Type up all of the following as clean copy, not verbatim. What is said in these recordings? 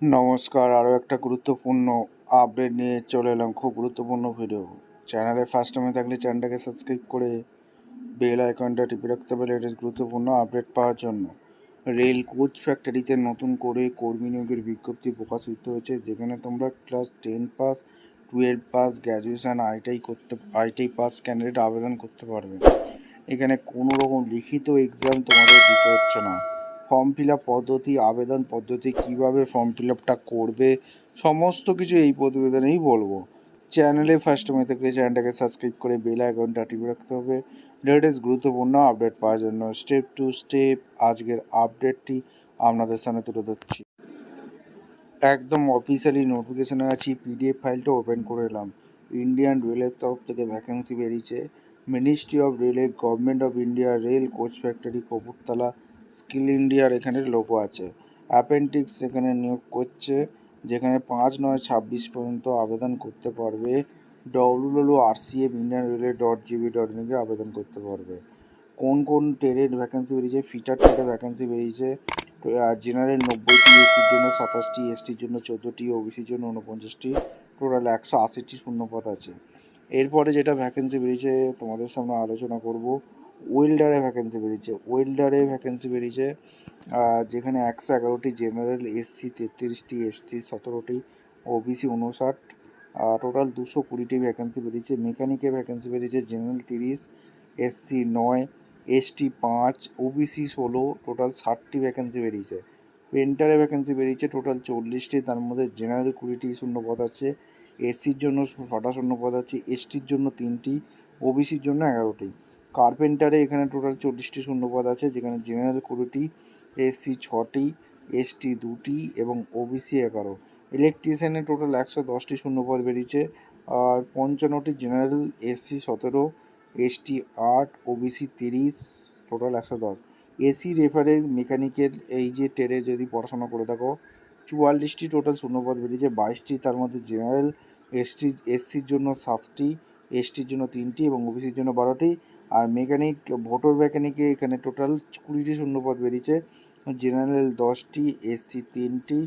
নমস্কার, আরও একটা গুরুত্বপূর্ণ আপডেট নিয়ে চলে এলাম। খুব গুরুত্বপূর্ণ ভিডিও। চ্যানেলে ফার্স্ট টাইমে থাকলে চ্যানেলটাকে সাবস্ক্রাইব করে বেল আইকনটা টিপে রাখতে পারলে লেটেস্ট গুরুত্বপূর্ণ আপডেট পাওয়ার জন্য। রেল কোচ ফ্যাক্টরিতে নতুন করে কর্মী নিয়োগের বিজ্ঞপ্তি প্রকাশিত হয়েছে, যেখানে তোমরা class 10 pass, 12 pass, graduation, ITI pass candidate আবেদন করতে পারবে। এখানে কোনো রকম লিখিত এক্সাম তোমাদের দিতে হচ্ছে না। ফর্ম ফিল আপ পদ্ধতি, আবেদন পদ্ধতি, কীভাবে ফর্ম ফিল আপটা করবে, সমস্ত কিছু এই প্রতিবেদনেই বলবো। চ্যানেলে ফার্স্ট টাইম থাকলে চ্যানেলটাকে সাবস্ক্রাইব করে বেল আইকনটা টিপে রাখতে হবে লেটেস্ট গুরুত্বপূর্ণ আপডেট পাওয়ার জন্য। স্টেপ টু স্টেপ আজকের আপডেটটি আপনাদের সামনে তুলে ধরছি। একদম অফিসিয়ালি নোটিফিকেশানে আছি, পিডিএফ ফাইলটা ওপেন করে এলাম। ইন্ডিয়ান রেলের তরফ থেকে ভ্যাকেন্সি বেরিয়েছে। মিনিস্ট্রি অফ রেলে, government of India, rail coach factory, Kapurthala, skill ইন্ডিয়ার এখানে লোগো আছে। অ্যাপেন্ডিক্স এখানে নিয়োগ করছে, যেখানে 5/9/26 পর্যন্ত আবেদন করতে পারবে। www.rcf.indianrailway.gov.in আবেদন করতে পারবে। কোন কোন ট্রেনের ভ্যাকেন্সি বেরিয়েছে? ফিটার ট্রেনের ভ্যাকেন্সি বেরিয়েছে। জেনারেল 90টি, এসির জন্য 27টি, এসটির জন্য 14টি, ওবিসির জন্য 49টি, টোটাল 180টি শূন্যপদ আছে। এরপরে যেটা ভ্যাকেন্সি বেরিয়েছে তোমাদের সামনে আলোচনা করব, ওয়েল্ডারে ভ্যাকেন্সি বেরিয়েছে। যেখানে 111টি, জেনারেল, এসসি 33টি, এসটি 17টি, ওবিসি 59, টোটাল 220টি ভ্যাকেন্সি বেরিয়েছে। মেকানিকের ভ্যাকেন্সি বেরিয়েছে, general 30, SC 9, ST 5, OBC 16, total 60টি ভ্যাকেন্সি বেরিয়েছে। পেন্টারে ভ্যাকেন্সি বেরিয়েছে টোটাল 40টি, তার মধ্যে জেনারেল 20টি শূন্যপদ আছে, এসসির জন্য 6টা শূন্যপদ আছে, এসটির জন্য 3টি, ওবিসির জন্য 11টি। কার্পেন্টারে এখানে টোটাল 40টি শূন্যপদ আছে, যেখানে জেনারেল 20টি, এসসি 6টি, এসটি 2টি এবং ওবিসি 11। ইলেকট্রিশিয়ানে টোটাল 110টি শূন্যপদ বেরিয়েছে, আর 55টি general, SC 17, ST 8, OBC 30, total 110। AC রেফারে মেকানিকের এই যে ট্রেডে যদি পড়াশোনা করে থাকো, 44টি টোটাল শূন্যপদ বেরিয়েছে, 22টি, তার মধ্যে জেনারেল, এসসির জন্য 7টি, এসটির জন্য 3টি এবং ওবিসির জন্য 12টি। আর মেকানিক, মোটর মেকানিকে এখানে টোটাল 20টি শূন্যপদ বেরিয়েছে, জেনারেল 10টি, এসসি 3টি,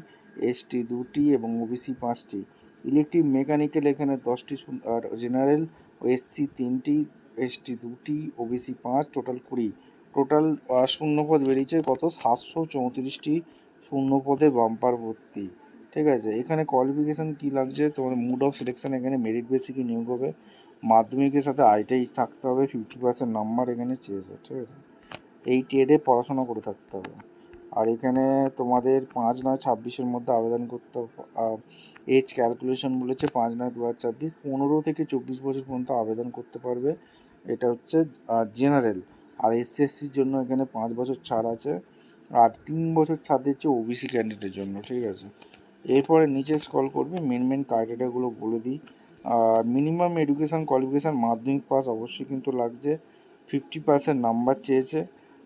এসটি 2টি এবং ওবিসি 5টি। ইলেকট্রিক মেকানিক্যাল এখানে 10টি, আর জেনারেল, এসসি 3টি, এসটি 2টি, ওবিসি 5, টোটাল 20। টোটাল শূন্যপদ বেরিয়েছে কত? 734টি শূন্যপদে বাম্পার ভর্তি। ঠিক আছে, এখানে কোয়ালিফিকেশান কী লাগছে তোমার? মুড অফ সিলেকশান এখানে মেরিট বেসিকে নিয়োগ হবে। মাধ্যমিকের সাথে আইটিআই থাকতে হবে, 50% নাম্বার এখানে চেয়েছে। ঠিক আছে, এই ট্রেডে পড়াশোনা করে থাকতে হবে। আর এখানে তোমাদের 5/9/26 মধ্যে আবেদন করতে হবে। এজ ক্যালকুলেশন বলেছে 5/9/2026, 15 থেকে 24 বছর পর্যন্ত আবেদন করতে পারবে। এটা হচ্ছে জেনারেল। আর এসসির জন্য এখানে 5 বছর ছাড় আছে, আর 3 বছর ছাড় দিচ্ছে ওবিসি ক্যান্ডিডেটের জন্য। ঠিক আছে, এরপরে নিচে স্ক্রল করবে, মেন ক্রাইটেরিয়াগুলো বলে দিই। মিনিমাম এডুকেশান কোয়ালিফিকেশান মাধ্যমিক পাস অবশ্যই কিন্তু লাগছে, 50% নাম্বার চেয়েছে,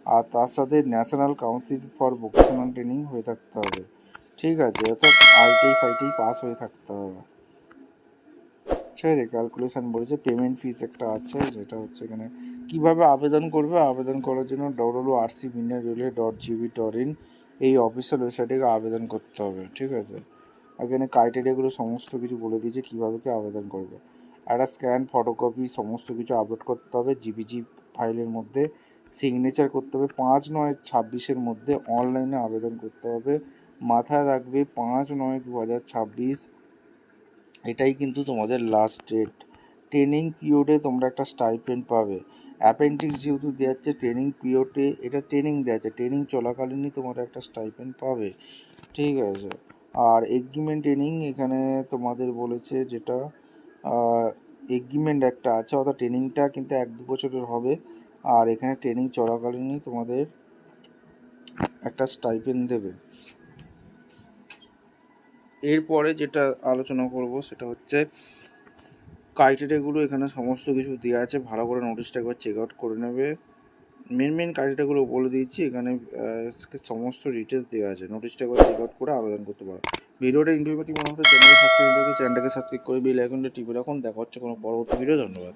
আর তার সাথে national council for vocational training হয়ে থাকতে হবে। ঠিক আছে, অর্থাৎ আইটিআই পাস হয়ে থাকতে হবে। ঠিক আছে, ক্যালকুলেশান বলেছে। পেমেন্ট ফিস একটা আছে, যেটা হচ্ছে এখানে কীভাবে আবেদন করবে। আবেদন করার জন্য www.rcf.indianrailway.gov.in এই অফিসিয়াল ওয়েবসাইটে আবেদন করতে হবে। ঠিক আছে, এখানে ক্রাইটেরিয়াগুলো সমস্ত কিছু বলে দিয়েছে কীভাবে কি আবেদন করবে। একটা স্ক্যান, ফটোকপি সমস্ত কিছু আপলোড করতে হবে জিপিজি ফাইলের মধ্যে, সিগনেচার করতে হবে। 5/9/26 মধ্যে অনলাইনে আবেদন করতে হবে। মাথায় রাখবে 5/9/2026 এটাই কিন্তু তোমাদের লাস্ট ডেট। ট্রেনিং পিরিয়ডে তোমরা একটা স্টাইপেন্ড পাবে। অ্যাপেন্ডিক্স যেহেতু দেওয়া যাচ্ছে ট্রেনিং পিরিয়ডে, এটা ট্রেনিং দেওয়া যাচ্ছে, ট্রেনিং চলাকালীনই তোমরা একটা স্টাইপেন্ড পাবে। ঠিক আছে, আর এগ্রিমেন্ট ট্রেনিং এখানে তোমাদের বলেছে, যেটা এগ্রিমেন্ট একটা আছে, অর্থাৎ ট্রেনিংটা কিন্তু 1-2 বছরের হবে, আর এখানে ট্রেনিং চলাকালীনই তোমাদের একটা স্টাইপেন্ড দেবে। এরপরে যেটা আলোচনা করব সেটা হচ্ছে ক্রাইটেরিয়াগুলো। এখানে সমস্ত কিছু দেওয়া আছে, ভালো করে নোটিশটা একবার চেক আউট করে নেবে। মেন ক্রাইটেরিয়াগুলো বলে দিয়েছি, এখানে সমস্ত ডিটেলস দেওয়া আছে, নোটিশটা একবার চেক আউট করে আবেদন করতে পারো। ভিডিওটা ইনফরমেটিভ মনে হচ্ছে চ্যানেলটাকে সাবস্ক্রাইব করে বেল আইকনটা টিপে রাখুন। দেখা হচ্ছে কোনো পরবর্তী ভিডিও। ধন্যবাদ।